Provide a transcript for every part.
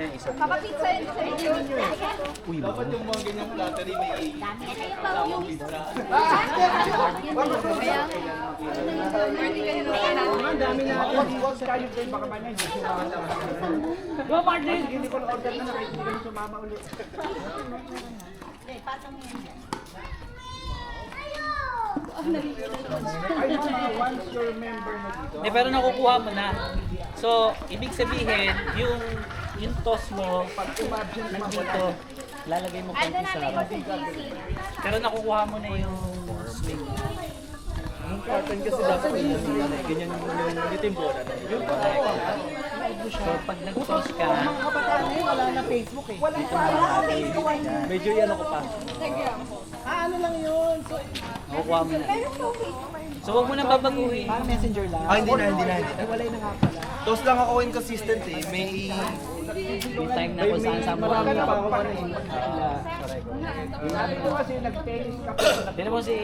na yung isa. Kapapizza yun sa inyo. Uy, dapat yung mga ganyang flattery may Yung isa. Ang dami natin. Huwag kayo kayo baka ba na hindi sumama. Go, Martin! Hindi ko order na kahit hindi kayo sumama ulit. Ay, once you're member na dito. Pero nakukuha mo na. So, ibig sabihin, yung toss mo, Pag umabsent nandito, lalagay mo konti sa harap. Pero nakukuha mo na yung swing. Yung pattern kasi dapat ganyan yung dito yung bola. Yung So, pag nag-toss ka, mga kabataan ngayon, wala na Facebook eh. Wala Facebook. medyo yan ako pa. Ano lang yun? So, nakukuha mo na. So, huwag mo nang babaguhin. parang messenger lang. Hindi na. Hiwalay na nga pala. Toast lang ako inconsistent eh. May May time na kung saan mo Marami na pa ako pa rin. Sabi ko kasi nag-tennis ka pa. Tinan mo si,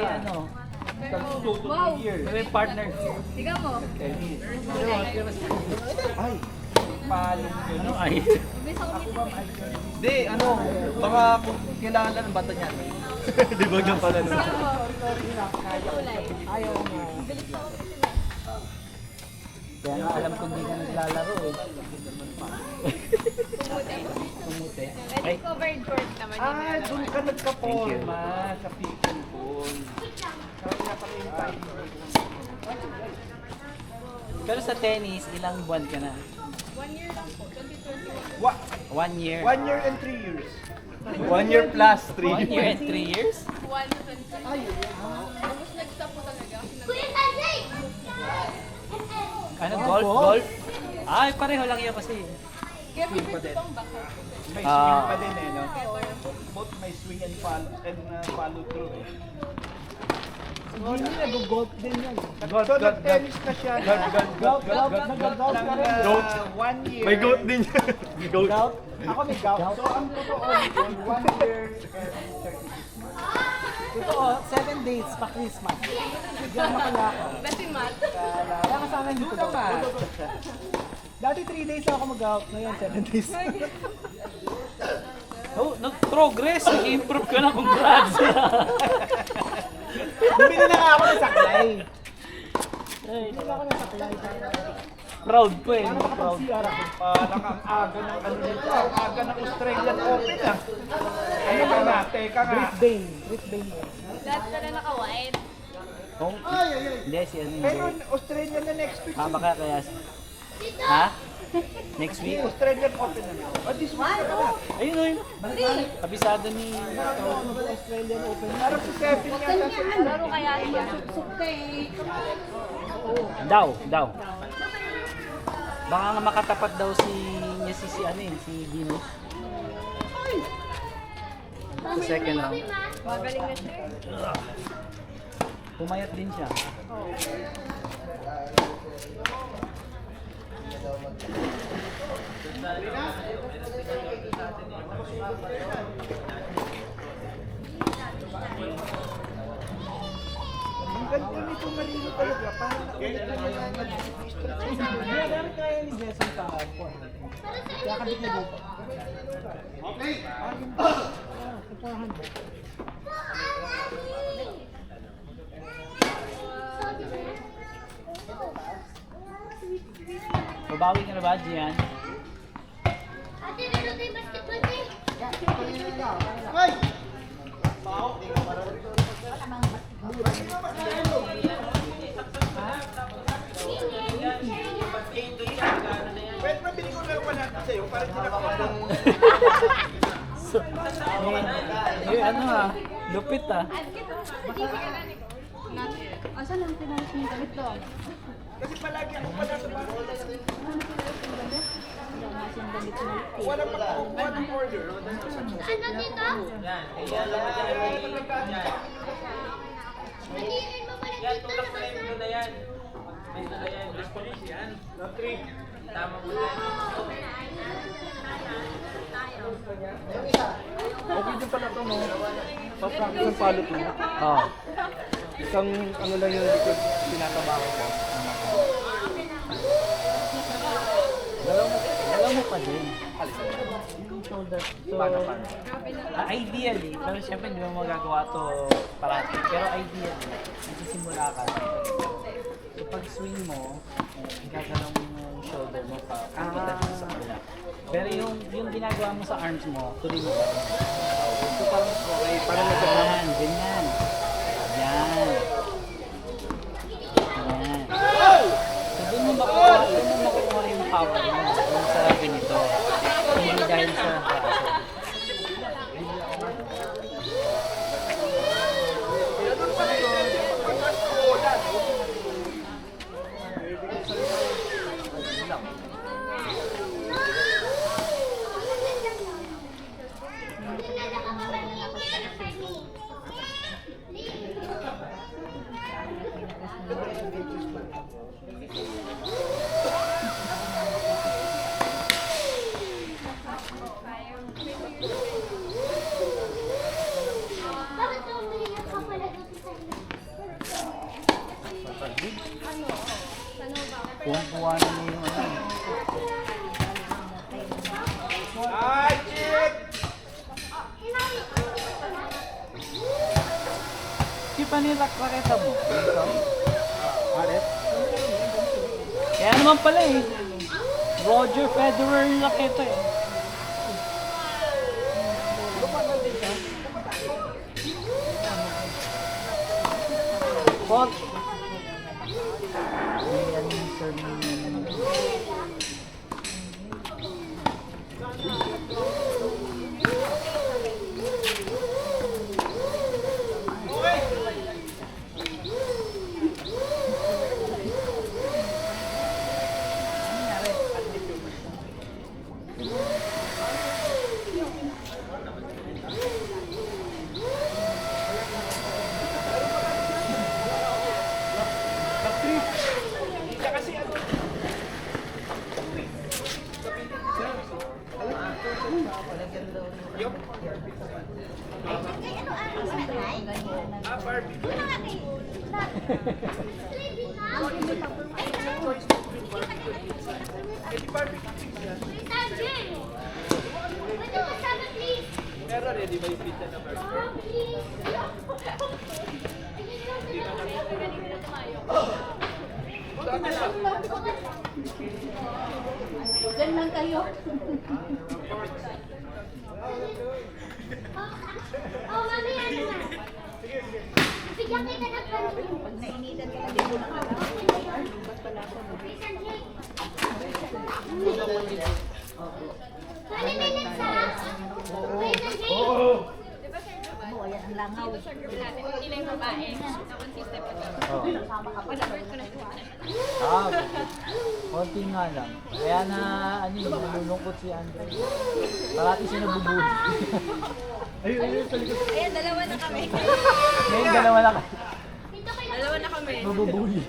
may partner. Tiga mo. ay, Ano ay? hindi, baka kailangan lang ng bata niyan. Di ba ganun pala no? Ayaw nga. Kaya nga alam kong hindi ka naglalaro eh. Tumuti. Ay, Covered court naman yun. Doon ka nagka-forma sa people ball. Kaya nga pala yung time. pero sa tennis, ilang buwan ka na? 1 year lang po, 2021. 1 year. 1 year and 3 years. 1 year plus 3. 1 year and 3 years? 1 to 20. Tapos nag-stop po talaga. Ano, golf? Ay, pareho lang yan kasi. Kaya favorite ko pang baka. May swing pa din eh, no? Both may swing and follow through eh. Hindi nag-golf din yan. So nag-tennis na siya na golf ng 1 year. May goat din yan. Goat. Ako may gout. So ang totoo yun, 1 year and 36 months. Totoo, 7 days pa Christmas. Diyan makala ako. Best in math. Kaya kasama hindi ko daw. Dati 3 days ako mag-out, ngayon 7 days. Oh, nag-progress. Nag-improve ka na. Congrats. Bumili na nga ako ng saklay. Bumili ako ng saklay. Proud po eh. Paano makapag-CR ako? Parang ang aga ng ano nito, ang aga ng Australian Open ah. Teka nga. Brisbane. Lahat ka na naka-white. Oh, hindi, si ano Pero hindi. Australian na next week. Baka kaya. Ha? Next week? Australian Open na. This week na pala. Ayun, ayun. Kabisado ni... Australian Open. Parang si Kevin yata sa Laro kaya siya. Daw. Baka nga makatapat daw si Dino. Sa second round. Magaling na siya. Pumayat din siya. Ang ganda nito Marino talaga. Parang naulit na nila nag-stretch. Meron kaya ni Jason kahapon. Kaya kabit na dito. Okay. Kapahan mo. Babawi ka na ba, Gian? Ay! Pwede mabili ko lang 100 sa'yo para hindi nakapagdang. Lupit ah. Asan ang tinalis mo yung damit doon? Kasi palagi ako pala sa bahay. Walang order. Ano dito? Hindi mo pala dito na Okay din pala ito, no? Pa-practice ng palot mo. Oo. Isang ano lang yung likod tinatabakan ko. Dalaw mo pa din. Yung shoulder. So, ideally, pero syempre hindi mo magagawa to parati. Pero ideally, nagsisimula ka. So pag swing mo, gagalaw mo yung shoulder mo pa papunta dito sa kabila. Pero yung ginagawa mo sa arms mo, tuloy mo pa. So parang okay, parang Yan, ganyan. Yan. Yan. So doon mo makukuha yung power mo yung sa ganito. Hindi dahil sa braso. Bakit umiiyak ka pala doon sa inyo? Kuha na niya yung ano. Ay, chip! Si panilak raketa mo. Kaya naman pala eh. Roger Federer yung raketa eh. Pot. Ayan yung serve mo. Pero ready ba yung pizza na burger? Diyan lang kayo. Oh, mami, ano na? Bigyan kita ng kanin. Pag nainitan ka, hindi mo nakakalaman. Lubat pala ako. Please and Jake. 20 minutes ha? Please and Jake. Oo, ayan ang langaw. Sa group natin, hindi lang yung babae. Na consistent pa to. Pag-birth ko na siya. Konti nga lang. Kaya na, ano yun, nalulungkot si Andre. Parati siya nabubuli. Ayan, dalawa na kami. Ngayon dalawa lang. Dalawa na kami. Mabubuli.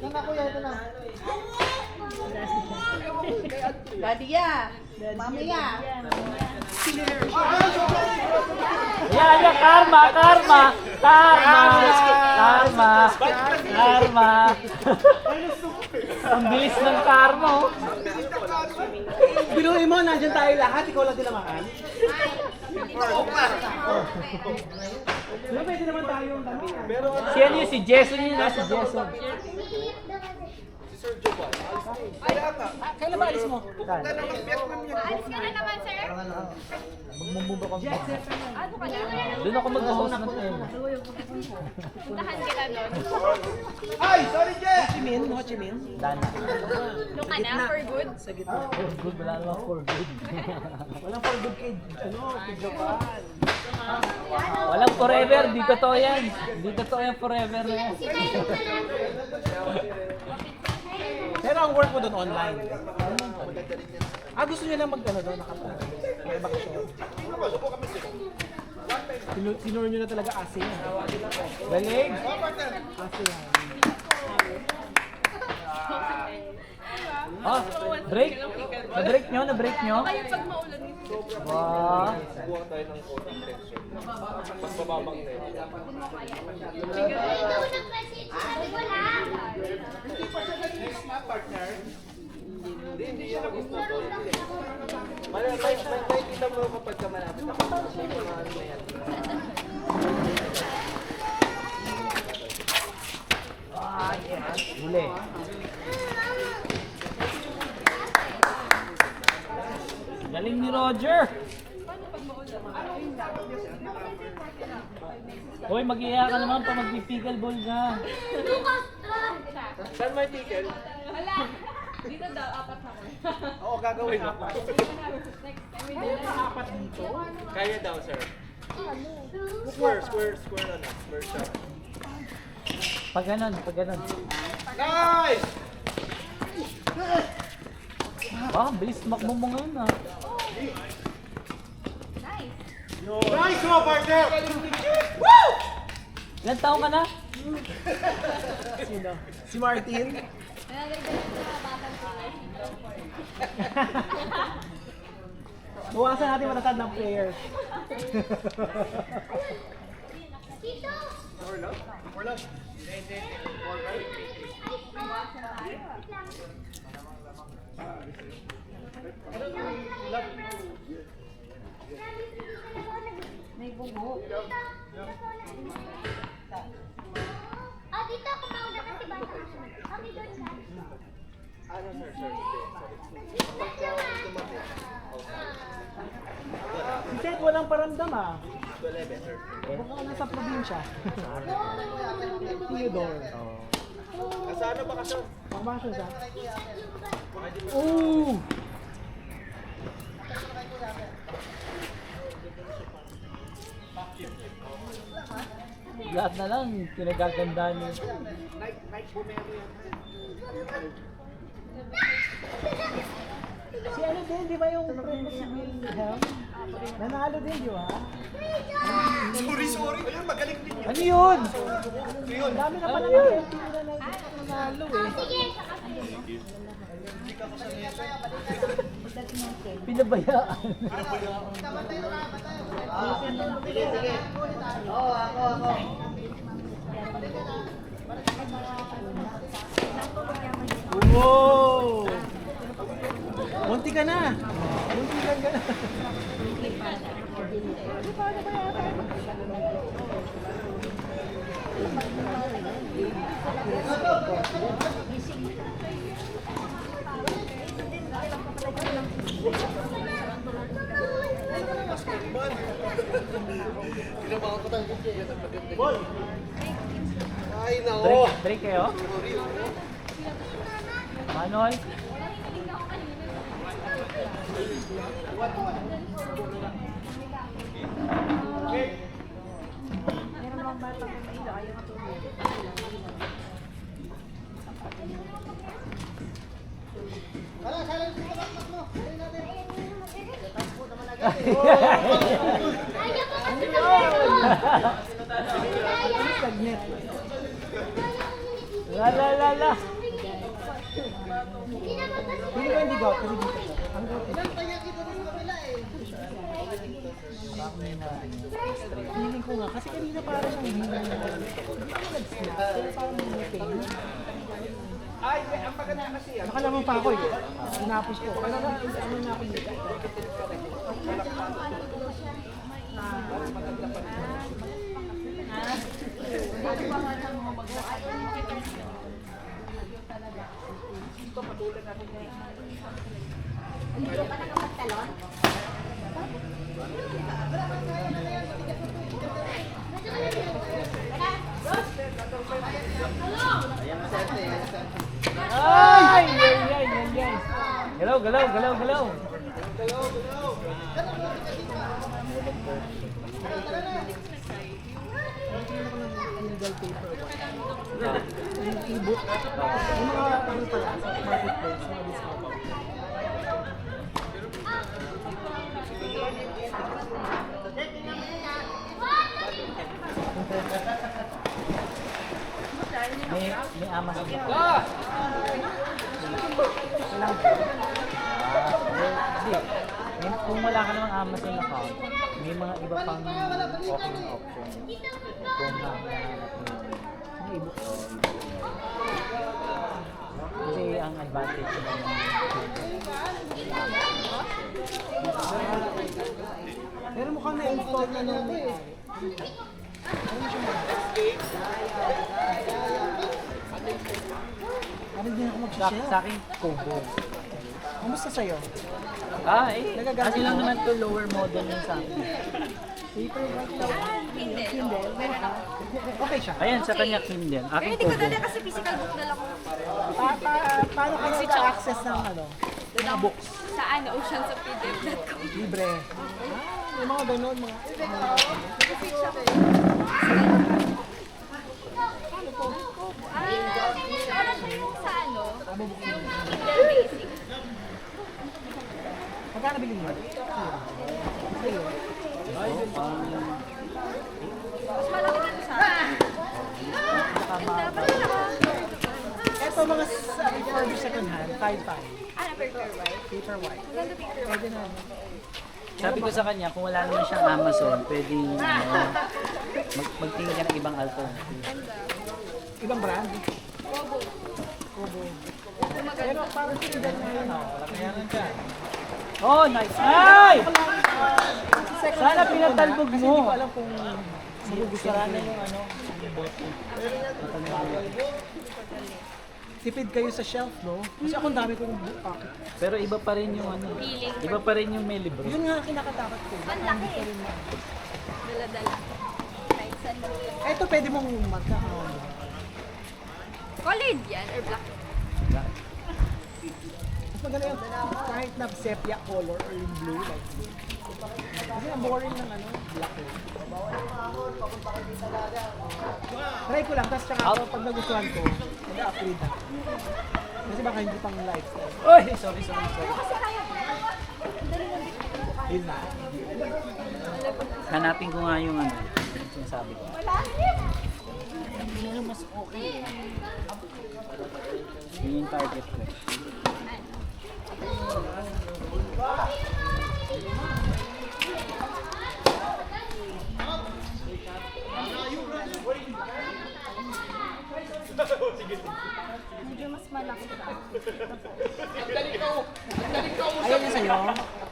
Yan ka lang. Daddy ya. Mami ya. Yan, yan, karma, karma, karma, karma, karma. Ang bilis ng karma, oh. Binuhin mo, nandyan tayo lahat, ikaw lang tinamaan. Pero pwede naman tayo yung tanong. Si ano yun, si Jason yun, si Jason. Kailan ba alis mo? Alis ka na naman, sir. Magmumumba kami. Ano ka na? Doon ako mag-host ng time. Puntahan kita doon. Ay, sorry, Jeff! Ho Chi Minh? Dana. Doon ka na, for good. Sa gitna. For good, wala naman for good. Walang for good kid. Ano? Kid Japan. Walang forever, di totoo yan. Di totoo yan forever na yan. Pero ang work mo doon online. Gusto niya lang mag-ano doon, may bakasyon. Sinur niyo na talaga ASEAN. Galing. ASEAN. Ah, break? Na-break nyo? Na-break nyo? Kaya pag maulan, Wow. Kuha tayo ng konting tension. Mas mababang na yun. Ikaw ng kasi, sabi ko lang. Hindi yan ang gusto ko. May kita mo kapag ka malapit ako. May mga ano na yan. Ah, yes. Huli. Galing ni Roger. Hoy, mag-iya ka naman pa mag-pickleball ka. Lucas! Saan may ticket? wala. Dito daw, apat na ko. Oo, gagawin ako. Next time, we do that. Kaya daw, sir. Square ano, square shot. Pag ganon, pag ganon. Nice! Ah, bilis tumakbo mo ngayon ah. Nice mo, partner! Ilan taong ka na? Si Martin. Buwasan natin matatag ng players. Tito! May bungo. Ah, dito ako mauna kasi bata ka. Kami doon ka. Ano, sir? Si Seth walang paramdam ah. 12, sir. Baka nasa probinsya. Theodore. Nasa ano ba kaso? Pangmasyon siya. Ooh! Lahat na lang, pinagagandaan niyo. Si ano din, di ba yung friend mo si Wilhelm? Nanalo din, di ba? Sorry. Ayun, magaling din Ano yun? Ang dami na pala ng LP na nanalo eh. Sige! Pinabayaan. Wow! Munti ka na! Munti lang ka na! Ay, nako. Break kayo? Manol? Meron bang bata kung mailo, ayaw matulog. Ayaw ko kasi mag-ano! Stagnet. La la la la. Hindi naman kasi Hindi ko hindi gout, kasi dito siya. Ang gout eh. Feeling ko nga, kasi kanina parang hindi ko nag-snap. Kaya parang may pain. Ay, ang maganda kasi yan. Nakalaman pa ako eh. Tinapos ko. Kaya ano na ako dito. Ay! Ay! Galaw, galaw, galaw, galaw. Yung e-book. Yung mga ano pala, sa marketplace, mga discount. May amas. Kailangan ba? Hindi. Kung wala ka namang Amazon account, may mga iba pang okay na option. Kung hinahanap mo yung e-book o kasi ang advantage ng Pero mukhang na-install na nung Ano din ako mag-share? sa akin, Kobo. Kamusta sa'yo? Kasi lang naman to lower model yung sa akin. Paperwhite daw. Kindle. Okay siya. Ayan, sa kanya Kindle. Pero Aking hindi ko Kobo. dala kasi physical book dala ko. Paano ka naka-access ng mga books? Sa Oceans of PDF.com. Libre. May mga ganun, mga... Para siya yung sa yung Kindle Basic. Magkano bilhin mo? Sa'yo. Mas malaki dito sa akin. Dapat dala ko. Ito mga refurbished second hand, 5-5. Ano, Paperwhite? Paperwhite. Maganda Paperwhite. Pwede na. Sabi ko sa kanya, kung wala naman siyang Amazon, pwedeng magtingin ka ng ibang alternative. Ganda. Ibang brand. Kobo. Kubo. Maganda. Pero parang sinigyan na yun. Oh, nice! Ay! Second Sana hand pinatalbog kasi mo. hindi ko alam kung magugustuhan Sana mo. yung ano, Tipid kayo sa shelf, no? Kasi ako ang dami kong pocket. pero iba pa rin yung ano, Feeling. iba pa rin yung may libro. Yun nga kinakatakot ko. Ang laki eh. Dala-dala. Kahit saan mo. Ito pwede mong marka. Colored yan or black? Mas maganda yung kahit na sepia color or yung blue, like blue. Kasi ang boring ng black eh. Try ko lang, tapos tsaka ako, pag nagustuhan ko, mag-upgrade ako. Kasi baka hindi pang lifestyle. Oy! Sorry. Kasi kaya ko. Ang dali lang dito. Yun na. Hanapin ko nga yung ano, yung sinasabi ko. Wala. Yung mas okay. Yun yung target ko. Medyo mas malaki pa. Ayun yung sa'yo.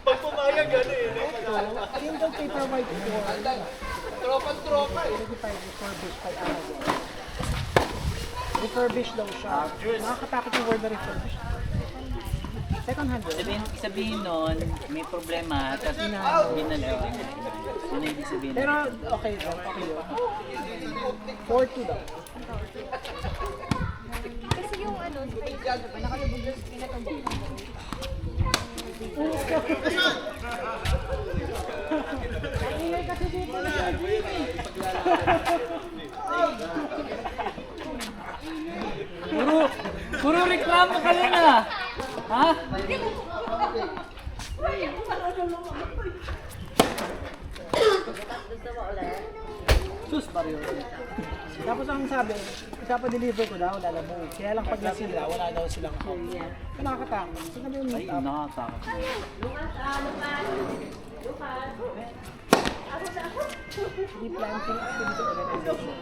Pag pumayag gano'n eh. Ito, Kindle Paperwhite 4. Tropa eh. 35 refurbished by Amazon. Refurbished daw siya. Nakakatakot yung word na refurbished. Second hand. Sabihin nun, may problema, tapos binalawa. Yun ang ibig sabihin. Pero okay daw, okay yun. 4-2 daw. Kasi yung nakalubog yung pinatambok. Kasi dito na Puro reklamo ka lang ah! Ha? Sus, Mario. Tapos ang sabi, isa-pa-deliver ko daw, lalamog. Kaya lang pag nasila, wala daw silang account. Kaya nakakatakot. Sino ba yung Ay, meet up? nakakatakot. Hindi planting activity organization.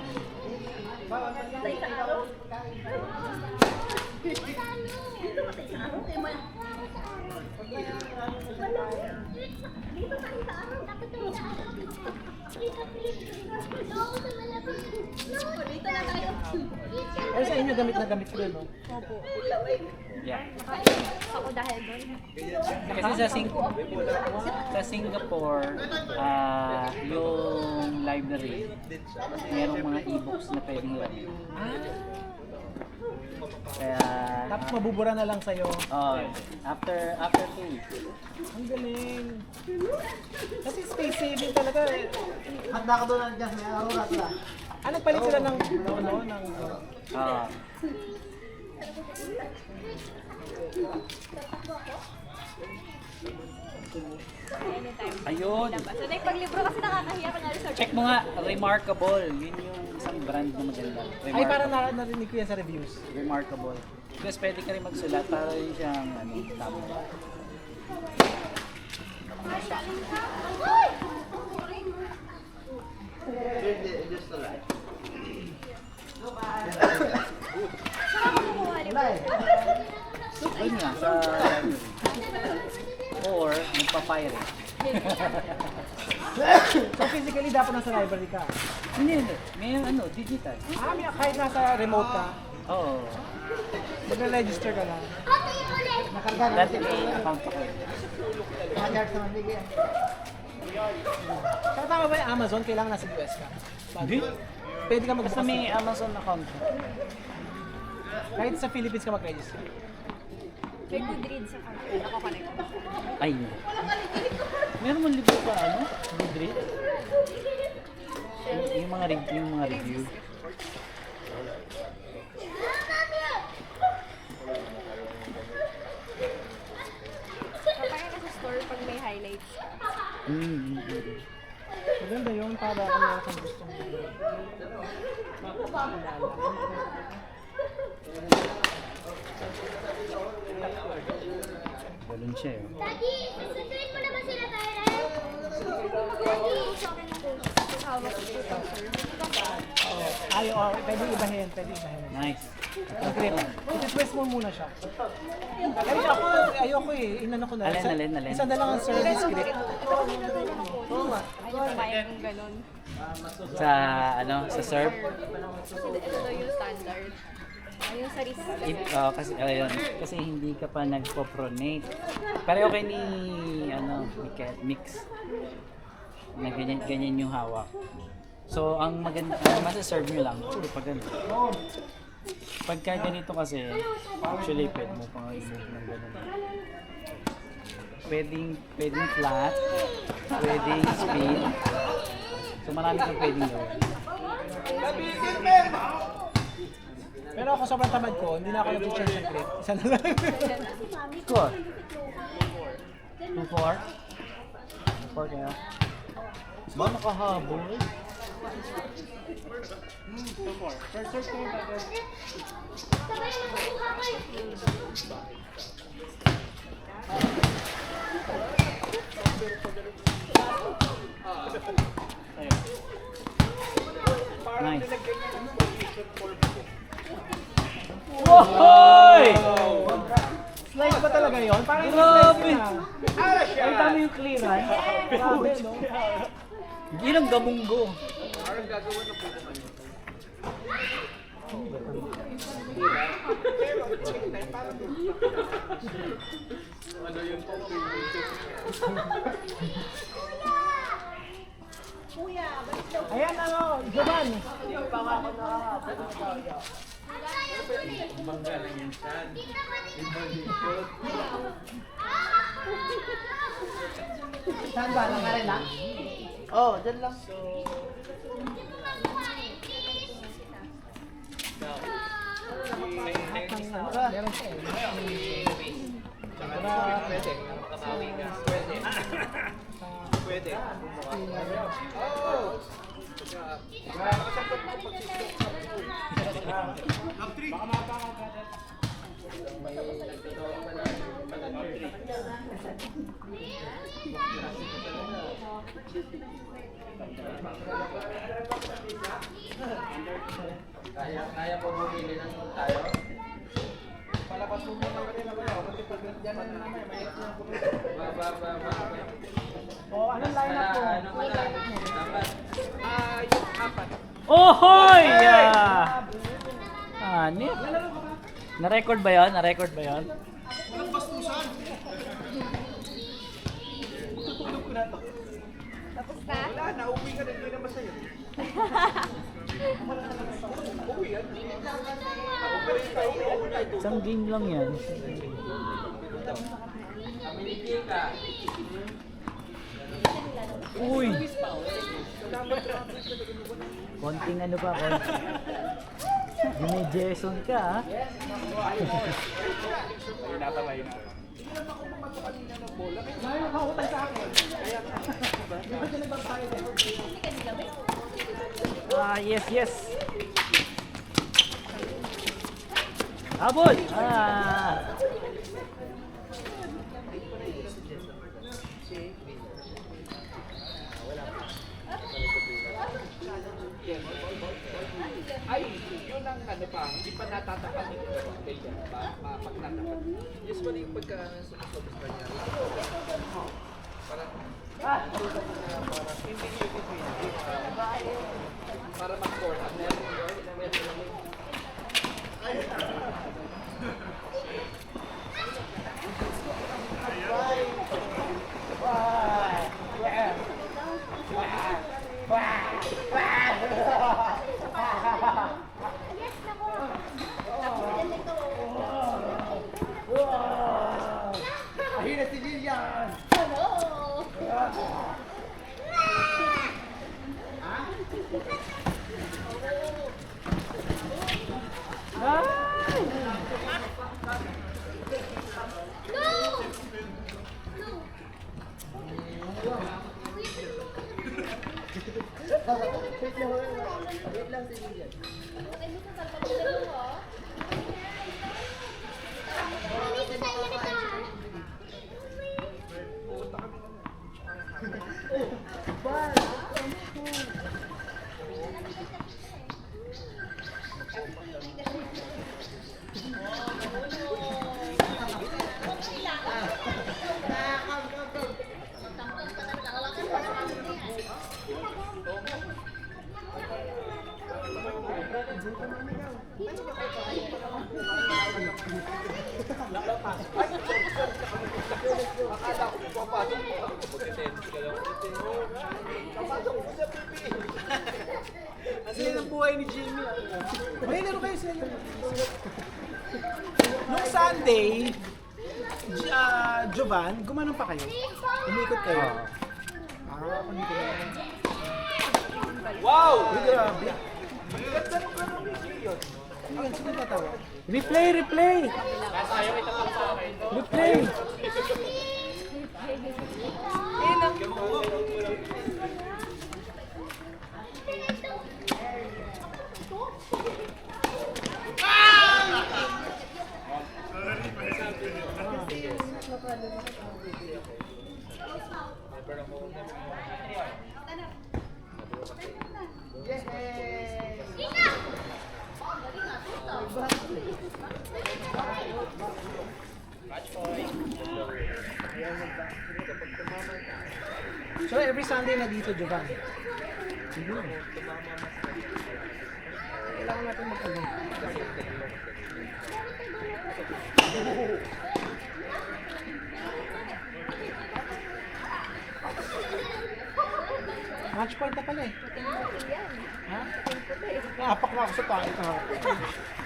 Dito tayo sa araw, dapat tayo sa araw. Dito na tayo. Pero sa inyo, gamit na gamit ko no? Opo. Yeah. Ako dahil doon. Kasi sa Singapore, yung library, merong mga e-books na pwedeng gawin. Kaya, Tapos mabubura na lang sa'yo. after 2 weeks. Ang galing. Kasi space saving talaga eh. Handa ka doon dyan, may araw na sila. Nagpalit sila ng Ah. Anytime. Ayun. So, paglibro kasi nakakahiya ka na rin sa Check mo nga, Remarkable. Yun yung isang brand na maganda. Ay, parang narinig ko yan sa reviews. Remarkable. Plus pwede ka rin magsulat para rin siyang ano, tama. Just a light. Ayun nga, sa or magpa-pirate. So physically dapat nasa library ka. Hindi. May ano, digital. May kahit nasa remote ka, Oo. magre-register ka na. Nakarga na. Dati may account ako. Saka tama ba yung Amazon? Kailangan nasa US ka? Hindi. Pwede ka Basta magbukas. may Amazon account ka. Kahit sa Philippines ka mag-register. May Goodreads ako. Ako connect. Ay. Meron mong libro pa ano? Goodreads? Yung mga review. Kapag nasa store pag may highlights. Maganda yun para kung meron kang gusto. Ganun siya eh. Daddy, susunduin mo naman sila tayo, Daddy. Hawak ko ito, sir. Pwede ibahin. Nice. Mag-grip. I-twist mo muna siya. Ay, ayoko eh. Inano ko na. Alin. Isa na lang ang service script. Ayaw kumain kung ganun. Sa ano, sa serve. Kasi ito daw yung standard. Yung sa risk. Kasi ayun, kasi hindi ka pa nagpo-pronate. Pareho kayo ni ano, mix. Na ganyan yung hawak. So, ang maganda, masa-serve nyo lang, puro pag ganun. Pagka ganito kasi, actually, pwede mo pang i-move ng ganun. Pwedeng flat, pwedeng spin. So, marami kang pwedeng gawin. Pero ako sobrang tamad ko, hindi na ako nag-change ng grip. Isa na lang. Score. 2-4. 2-4 kayo. Ba, nakahabol. Sabay mo suka kayo. Nice. Wohoy! Slice ba talaga yun? Parang Grabe! slice na. Ang dami yung clearance. Grabe, no? Yun ang gamunggo. Ayan ano, Jovan. Saan ba? Langarin lang? Oh, dyan lang. Meron siya eh. Pwede. Kaya po bumili ng tayo? Palabas mo muna ka rin ako. Kasi pag dyan na naman, may Oh, anong lineup mo? yung apat. Ohoy! Anip. Na-record ba yun? Na-record ba yun? Tapos na? Wala, nauwi ka na, hindi naman sa'yo. Isang game lang yan. Uy! Konting ano pa, konting. May Jason ka, ha? Yes. Habol! Ah! Ay, yun ang ano pa, hindi pa natatapan yung ganyan, pag natapan. Usually, pagka sobis na niya, Hindi yun para mag-score. Yes, nako. Ahira si Jillian! Hello. No. Nandito tayo nito. Sila ng buhay ni Jimmy. May laro kayo sila. Nung Sunday, Jovan, gumanon pa kayo? Umikot kayo? Ako dito na. Wow! Grabe. Ganda nung gano'n ni Jimmy. Sino tatawa? Replay! Replay! Replay! So every Sunday na dito, Jovan. Kailangan natin mag-ano. Match point na pala eh. Ha? Naapak na ako sa pangit ha.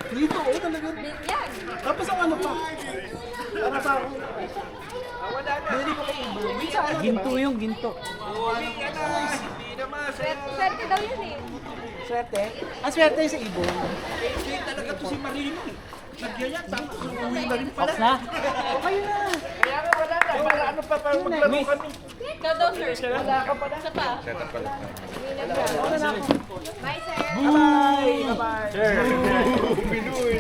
Dito, oh talaga. Yan. Tapos ang ano pa? Para pa ako. Wala na. Hindi ko kayo ibo. Minsan ano, Ginto yung ginto. Hindi ka na. Hindi naman. Swerte daw yun eh. Swerte? Ang swerte yung sa ibon. Hindi talaga to si Marilyn eh. Nagyaya, tapos umuwi na rin pala. Off na? Okay na. Kaya nga wala na. Para ano pa, para maglaro kami. Ikaw daw, sir. Wala ka pala. Isa pa. Wala na ako. Bye, sir. Bye! Bye-bye. Sir!